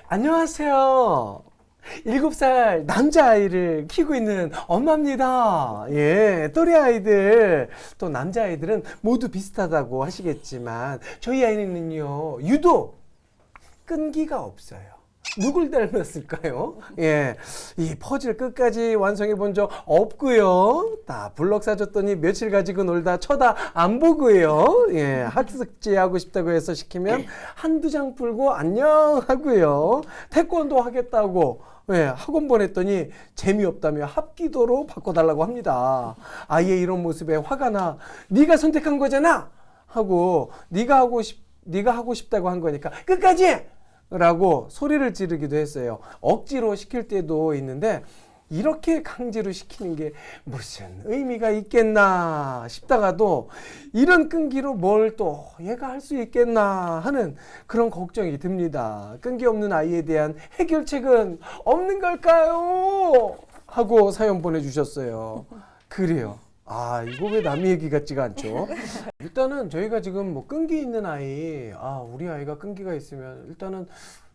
안녕하세요. 7살 남자아이를 키우고 있는 엄마입니다. 예, 또래 아이들, 또 남자아이들은 모두 비슷하다고 하시겠지만 저희 아이는요, 유독 끈기가 없어요. 누굴 닮았을까요? 예, 이 퍼즐 끝까지 완성해 본 적 없고요. 다 블럭 사줬더니 며칠 가지고 놀다 쳐다 안 보고요. 예, 학습지 하고 싶다고 해서 시키면 한두 장 풀고 안녕 하고요. 태권도 하겠다고 학원 보냈더니 재미없다며 합기도로 바꿔달라고 합니다. 아이의 이런 모습에 화가 나. 네가 선택한 거잖아 하고 네가 하고 싶다고 한 거니까 끝까지 라고 소리를 지르기도 했어요. 억지로 시킬 때도 있는데 이렇게 강제로 시키는 게 무슨 의미가 있겠나 싶다가도 이런 끈기로 뭘 또 얘가 할 수 있겠나 하는 그런 걱정이 듭니다. 끈기 없는 아이에 대한 해결책은 없는 걸까요? 하고 사연 보내주셨어요. 그래요. 아, 이거 왜 남의 얘기 같지가 않죠? 일단은 저희가 지금 뭐 끈기 있는 아이, 우리 아이가 끈기가 있으면 일단은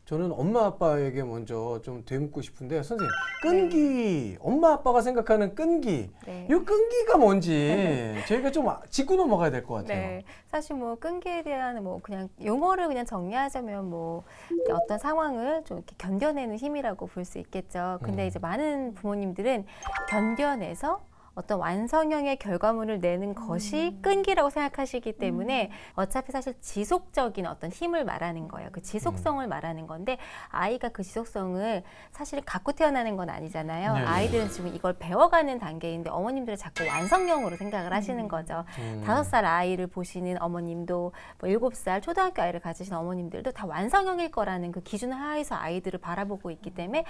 저는 엄마 아빠에게 먼저 좀 되묻고 싶은데, 선생님, 끈기, 엄마 아빠가 생각하는 끈기, 이 끈기가 뭔지 저희가 좀 짚고 넘어가야 될 것 같아요. 네, 사실 뭐 끈기에 대한 뭐 그냥 용어를 그냥 정리하자면 뭐 어떤 상황을 좀 이렇게 견뎌내는 힘이라고 볼 수 있겠죠. 근데 이제 많은 부모님들은 견뎌내서 어떤 완성형의 결과물을 내는 것이 끈기라고 생각하시기 때문에 어차피 사실 지속적인 어떤 힘을 말하는 거예요. 그 지속성을 말하는 건데 아이가 그 지속성을 사실 갖고 태어나는 건 아니잖아요. 네. 아이들은 지금 이걸 배워가는 단계인데 어머님들은 자꾸 완성형으로 생각을 하시는 거죠. 5살 아이를 보시는 어머님도 뭐 7살 초등학교 아이를 가지신 어머님들도 다 완성형일 거라는 그 기준 하에서 아이들을 바라보고 있기 때문에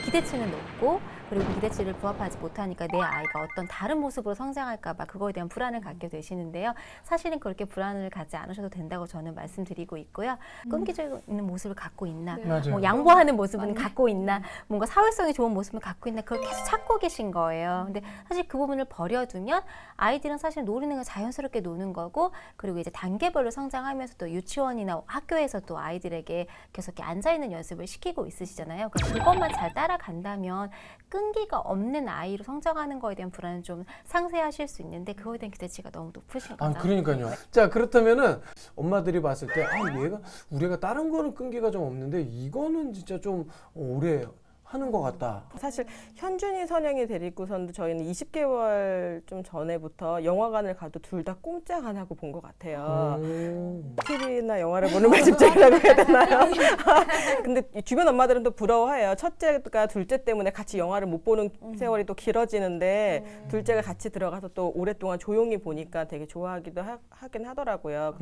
기대치는 높고 그리고 기대치를 부합하지 못하니까 내 아이가 어떤 다른 모습으로 성장할까 봐 그거에 대한 불안을 갖게 되시는데요. 사실은 그렇게 불안을 갖지 않으셔도 된다고 저는 말씀드리고 있고요. 끈기적 있는 모습을 갖고 있나, 뭐 양보하는 모습은 갖고 있나, 뭔가 사회성이 좋은 모습을 갖고 있나 그걸 계속 찾고 계신 거예요. 근데 사실 그 부분을 버려두면 아이들은 사실 노는 건 자연스럽게 노는 거고 그리고 이제 단계별로 성장하면서 또 유치원이나 학교에서 또 아이들에게 계속 이렇게 앉아있는 연습을 시키고 있으시잖아요. 그것만 잘 따라간다면 끈기가 없는 아이로 성장하는 거에 대한 불안은 좀 상쇄하실 수 있는데 그거에 대한 기대치가 너무 높으신 거죠. 그러니까요. 자, 그렇다면은 엄마들이 봤을 때 얘가 우리 애가 다른 거는 끈기가 좀 없는데 이거는 진짜 좀 오래 하는 것 같다. 사실 현준이 선영이 데리고선도 저희는 20개월 좀 전에부터 영화관을 가도 둘 다 꼼짝 안 하고 본 것 같아요. TV나 영화를 보는 걸 집중이라고 해야 되나요? 근데 주변 엄마들은 또 부러워해요. 첫째가 둘째 때문에 같이 영화를 못 보는 세월이 또 길어지는데 둘째가 같이 들어가서 또 오랫동안 조용히 보니까 되게 좋아하기도 하긴 하더라고요.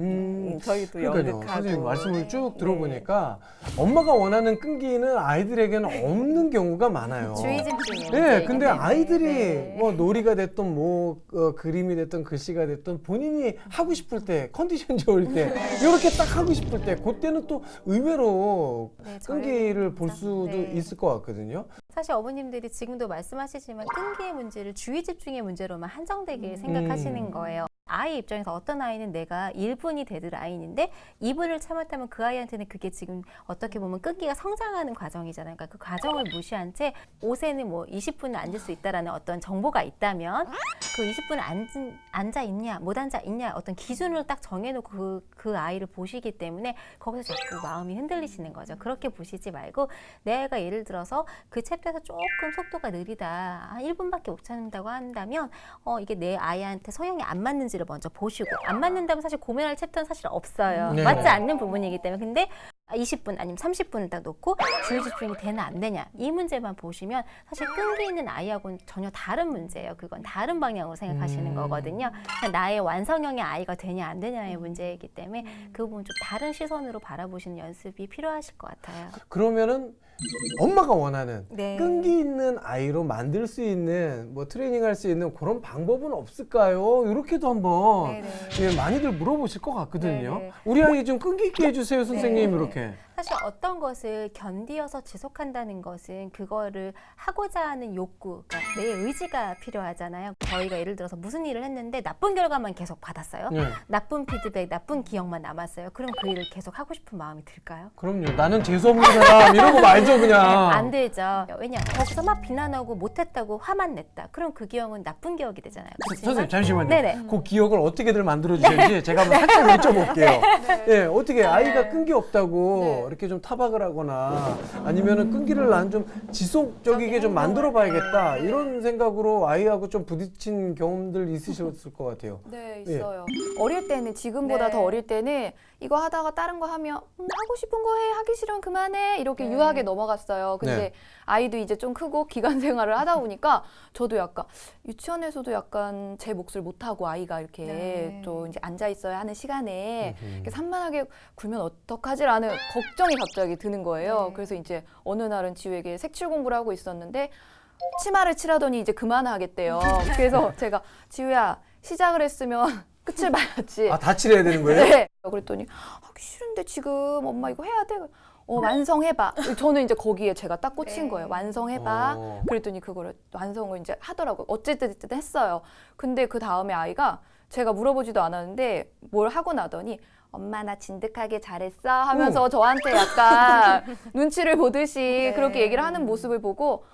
저희도 연극하고. 선생님 말씀을 쭉 들어보니까 엄마가 원하는 끈기는 아이들에게는 없는 경우가 많아요. 주의 집중이에요. 네, 근데 아이들이 뭐 놀이가 됐든 뭐 그림이 됐든 글씨가 됐든 본인이 하고 싶을 때 컨디션 좋을 때 이렇게 딱 하고 싶을 때 그때는 또 의외로 끈기를 볼 수도 있을 것 같거든요. 사실 어머님들이 지금도 말씀하시지만 끈기의 문제를 주의 집중의 문제로만 한정되게 생각하시는 거예요. 아이 입장에서 어떤 아이는 내가 1분이 되는 아이인데 2분을 참았다면 그 아이한테는 그게 지금 어떻게 보면 끈기가 성장하는 과정이잖아요. 그러니까 그 과정을 무시한 채 옷에는 뭐 20분은 앉을 수 있다라는 어떤 정보가 있다면 그 20분 앉아 있냐 못 앉아 있냐 어떤 기준을 딱 정해놓고 그 아이를 보시기 때문에 거기서 자꾸 마음이 흔들리시는 거죠. 그렇게 보시지 말고 내가 예를 들어서 그 챕터에서 조금 속도가 느리다 한 1분밖에 못 참는다고 한다면 이게 내 아이한테 성향이 안 맞는지 를 먼저 보시고 안 맞는다면 사실 고민할 챕터는 사실 없어요. 네. 맞지 않는 부분이기 때문에 근데 20분 아니면 30분을 딱 놓고 주의 집중이 되나 안 되냐 이 문제만 보시면 사실 끈기 있는 아이하고는 전혀 다른 문제예요. 그건 다른 방향으로 생각하시는 거거든요. 나의 완성형의 아이가 되냐 안 되냐의 문제이기 때문에 그 부분 좀 다른 시선으로 바라보시는 연습이 필요하실 것 같아요. 그러면은 엄마가 원하는 네. 끈기 있는 아이로 만들 수 있는 뭐 트레이닝할 수 있는 그런 방법은 없을까요? 이렇게도 한번 네네. 예, 많이들 물어보실 것 같거든요. 네네. 우리 아이 좀 끈기 있게 해주세요, 선생님. 이렇게. 사실 어떤 것을 견디어서 지속한다는 것은 그거를 하고자 하는 욕구, 그러니까 내 의지가 필요하잖아요. 저희가 예를 들어서 무슨 일을 했는데 나쁜 결과만 계속 받았어요. 네. 나쁜 피드백, 나쁜 기억만 남았어요. 그럼 그 일을 계속 하고 싶은 마음이 들까요? 그럼요. 나는 재수없는 사람 이런 거 말죠 그냥. 안 되죠. 왜냐, 거기서 막 비난하고 못했다고 화만 냈다. 그럼 그 기억은 나쁜 기억이 되잖아요. 선생님 잠시만요. 네네. 그 기억을 어떻게들 만들어 주셨는지 제가 한번 살짝 여쭤볼게요. 예, 어떻게 아이가 끈기 없다고 이렇게 좀 타박을 하거나 아니면은 끈기를 난 좀 지속적이게 좀 만들어 봐야겠다 이런 생각으로 아이하고 좀 부딪힌 경험들 있으셨을 것 같아요. 네, 예. 있어요. 어릴 때는 지금보다 네. 더 어릴 때는 이거 하다가 다른 거 하면 하고 싶은 거 해, 하기 싫으면 그만해 이렇게 네. 유하게 넘어갔어요. 근데 네. 아이도 이제 좀 크고 기관 생활을 하다 보니까 저도 약간 유치원에서도 약간 제 몫을 못 하고 아이가 이렇게 네. 또 이제 앉아 있어야 하는 시간에 음흠. 이렇게 산만하게 굴면 어떡하지라는 걱정이 갑자기 드는 거예요. 네. 그래서 이제 어느 날은 지우에게 색칠 공부를 하고 있었는데 치마를 칠하더니 이제 그만하겠대요. 그래서 제가 지우야 시작을 했으면 끝을 봐야지. 아, 다 칠해야 되는 거예요? 네. 그랬더니 하기 싫은데 지금 엄마 이거 해야 돼. 완성해봐. 저는 이제 거기에 제가 딱 꽂힌 네. 거예요. 완성해봐. 어. 그랬더니 그거를 완성을 이제 하더라고요. 어쨌든 했어요. 근데 그 다음에 아이가 제가 물어보지도 않았는데 뭘 하고 나더니 엄마 나 진득하게 잘했어 하면서 저한테 약간 눈치를 보듯이 네. 그렇게 얘기를 하는 모습을 보고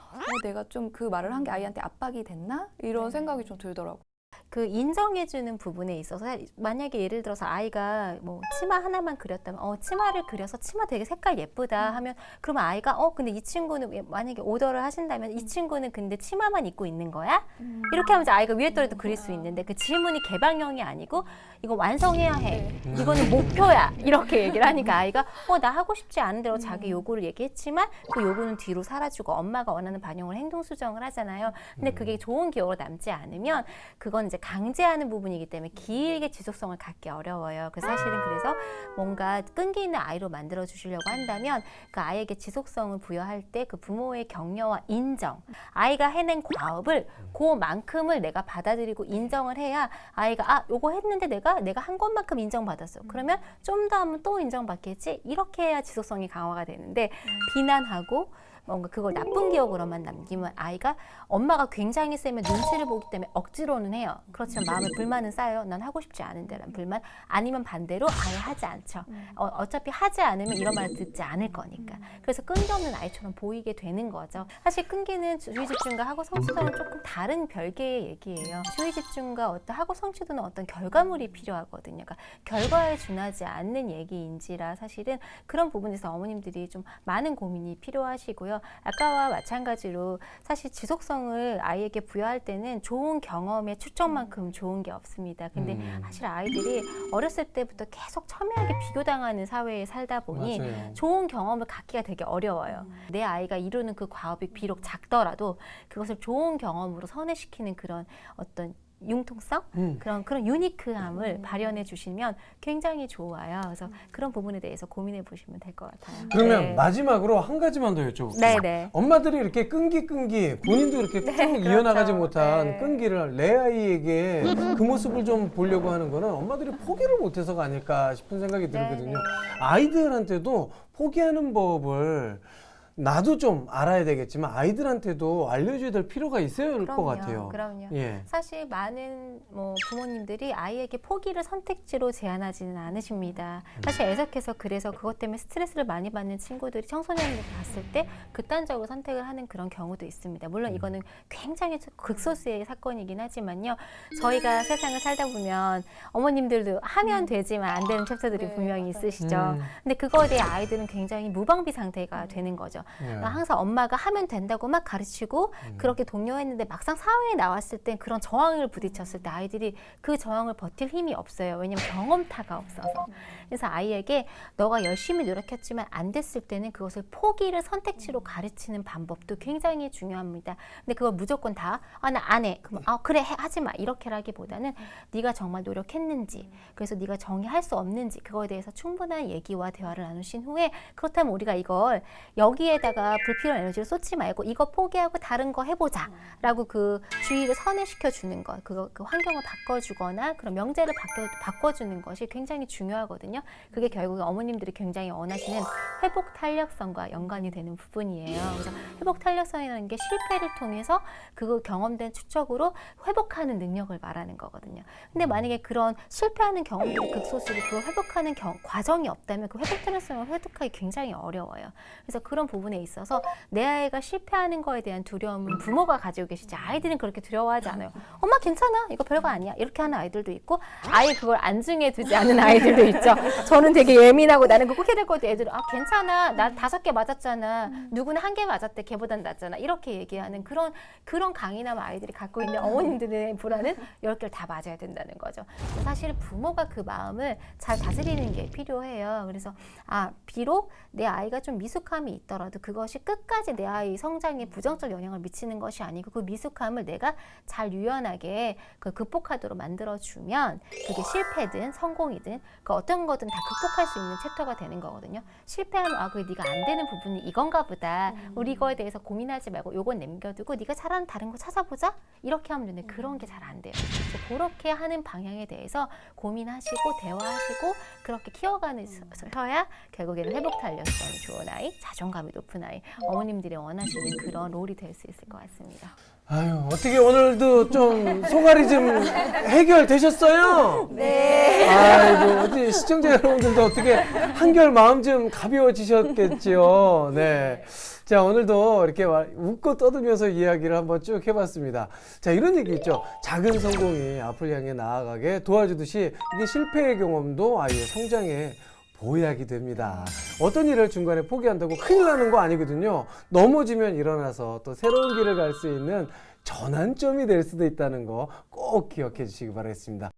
내가 좀 그 말을 한 게 아이한테 압박이 됐나? 이런 생각이 좀 들더라고요. 그 인정해주는 부분에 있어서 만약에 예를 들어서 아이가 뭐 치마 하나만 그렸다면 치마를 그려서 치마 되게 색깔 예쁘다 하면 그러면 아이가 근데 이 친구는 만약에 오더를 하신다면 이 친구는 근데 치마만 입고 있는 거야? 이렇게 하면서 아이가 위에 떨어도 그릴 수 있는데 그 질문이 개방형이 아니고 이거 완성해야 해. 이거는 목표야. 이렇게 얘기를 하니까 아이가 나 하고 싶지 않은 대로 자기 요구를 얘기했지만 그 요구는 뒤로 사라지고 엄마가 원하는 반영을 행동 수정을 하잖아요. 근데 그게 좋은 기억으로 남지 않으면 그건 이제 강제하는 부분이기 때문에 길게 지속성을 갖기 어려워요. 그래서 뭔가 끈기 있는 아이로 만들어 주시려고 한다면 그 아이에게 지속성을 부여할 때 그 부모의 격려와 인정, 아이가 해낸 과업을 그만큼을 내가 받아들이고 인정을 해야 아이가 요거 했는데 내가 한 것만큼 인정받았어. 그러면 좀 더 하면 또 인정받겠지. 이렇게 해야 지속성이 강화가 되는데 비난하고 뭔가 그걸 나쁜 기억으로만 남기면 아이가 엄마가 굉장히 세면 눈치를 보기 때문에 억지로는 해요. 그렇지만 마음에 불만은 쌓여요. 난 하고 싶지 않은데라는 불만. 아니면 반대로 아예 하지 않죠. 어차피 하지 않으면 이런 말을 듣지 않을 거니까. 그래서 끈기 없는 아이처럼 보이게 되는 거죠. 사실 끈기는 주의 집중과 학업 성취도는 조금 다른 별개의 얘기예요. 주의 집중과 어떤 학업 성취도는 어떤 결과물이 필요하거든요. 그러니까 결과에 준하지 않는 얘기인지라 사실은 그런 부분에서 어머님들이 좀 많은 고민이 필요하시고요. 아까와 마찬가지로 사실 지속성을 아이에게 부여할 때는 좋은 경험의 추정만큼 좋은 게 없습니다. 근데 사실 아이들이 어렸을 때부터 계속 첨예하게 비교당하는 사회에 살다 보니 맞아요. 좋은 경험을 갖기가 되게 어려워요. 내 아이가 이루는 그 과업이 비록 작더라도 그것을 좋은 경험으로 선회시키는 그런 어떤 융통성? 그런 유니크함을 발현해 주시면 굉장히 좋아요. 그래서 그런 부분에 대해서 고민해 보시면 될 것 같아요. 그러면 네. 마지막으로 한 가지만 더 여쭤볼게요. 네네. 엄마들이 이렇게 끈기 본인도 이렇게 쭉 이어나가지 못한 네. 끈기를 내 아이에게 그 모습을 좀 보려고 하는 거는 엄마들이 포기를 못해서가 아닐까 싶은 생각이 들거든요. 아이들한테도 포기하는 법을 나도 좀 알아야 되겠지만 아이들한테도 알려줘야 될 필요가 있어야 할 것 같아요. 그럼요. 예. 사실 많은 부모님들이 아이에게 포기를 선택지로 제한하지는 않으십니다. 사실 애석해서 그래서 그것 때문에 스트레스를 많이 받는 친구들이 청소년을 봤을 때 극단적으로 선택을 하는 그런 경우도 있습니다. 물론 이거는 굉장히 극소수의 사건이긴 하지만요. 저희가 세상을 살다 보면 어머님들도 하면 되지만 안 되는 챕터들이 네, 분명히 맞아요. 있으시죠. 근데 그거에 대해 아이들은 굉장히 무방비 상태가 되는 거죠. 예. 항상 엄마가 하면 된다고 막 가르치고 그렇게 독려했는데 막상 사회에 나왔을 때 그런 저항을 부딪혔을 때 아이들이 그 저항을 버틸 힘이 없어요. 왜냐면 경험타가 없어서. 그래서 아이에게 너가 열심히 노력했지만 안 됐을 때는 그것을 포기를 선택지로 가르치는 방법도 굉장히 중요합니다. 근데 그걸 무조건 다 나 안 해. 그럼 그래 하지 마. 이렇게라기보다는 네가 정말 노력했는지 그래서 네가 정의할 수 없는지 그거에 대해서 충분한 얘기와 대화를 나누신 후에 그렇다면 우리가 이걸 여기에 거기에다가 불필요한 에너지를 쏟지 말고 이거 포기하고 다른 거 해보자라고 그 주의를 선회시켜 주는 것, 그 환경을 바꿔주거나 그런 명제를 바꿔주는 것이 굉장히 중요하거든요. 그게 결국 어머님들이 굉장히 원하시는 회복 탄력성과 연관이 되는 부분이에요. 그래서 회복 탄력성이라는 게 실패를 통해서 그 경험된 축적으로 회복하는 능력을 말하는 거거든요. 근데 만약에 그런 실패하는 경험들이 극소수로 그걸 회복하는 과정이 없다면 그 회복 탄력성을 획득하기 굉장히 어려워요. 그래서 그런 부분에 있어서 내 아이가 실패하는 거에 대한 두려움은 부모가 가지고 계시지 아이들은 그렇게 두려워하지 않아요. 엄마 괜찮아, 이거 별거 아니야, 이렇게 하는 아이들도 있고 아예 그걸 안중에 두지 않은 아이들도 있죠. 저는 되게 예민하고 나는 그거 꼭 해야 될 것 같아. 애들은 아 괜찮아, 나 5개 맞았잖아, 누구는 1개 맞았대, 걔보단 낫잖아, 이렇게 얘기하는 그런 강인함 아이들이 갖고 있는 어머님들의 불안은 10개를 다 맞아야 된다는 거죠. 사실 부모가 그 마음을 잘 다스리는 게 필요해요. 그래서 비록 내 아이가 좀 미숙함이 있더라도 그것이 끝까지 내 아이 성장에 부정적 영향을 미치는 것이 아니고 그 미숙함을 내가 잘 유연하게 극복하도록 만들어주면 그게 실패든 성공이든 그 어떤 거든 다 극복할 수 있는 챕터가 되는 거거든요. 실패하면 그게 네가 안 되는 부분이 이건가 보다. 우리 이거에 대해서 고민하지 말고 요건 남겨두고 네가 잘하는 다른 거 찾아보자. 이렇게 하면 되는데 그런 게 잘 안 돼요. 그래서 그렇게 하는 방향에 대해서 고민하시고 대화하시고 그렇게 키워가셔야 결국에는 회복 탄력성이 좋은 아이, 자존감이 높은 아이, 어머님들이 원하시는 그런 롤이 될 수 있을 것 같습니다. 아유, 어떻게 오늘도 좀 소갈이 좀 해결되셨어요? 네. 아이고, 어디 시청자 여러분들도 어떻게 한결 마음 좀 가벼워지셨겠지요. 네. 자, 오늘도 이렇게 웃고 떠들면서 이야기를 한번 쭉 해봤습니다. 자, 이런 얘기 있죠. 작은 성공이 앞을 향해 나아가게 도와주듯이 이게 실패의 경험도 아이의 성장에 보약이 됩니다. 어떤 일을 중간에 포기한다고 큰일 나는 거 아니거든요. 넘어지면 일어나서 또 새로운 길을 갈 수 있는 전환점이 될 수도 있다는 거 꼭 기억해 주시기 바라겠습니다.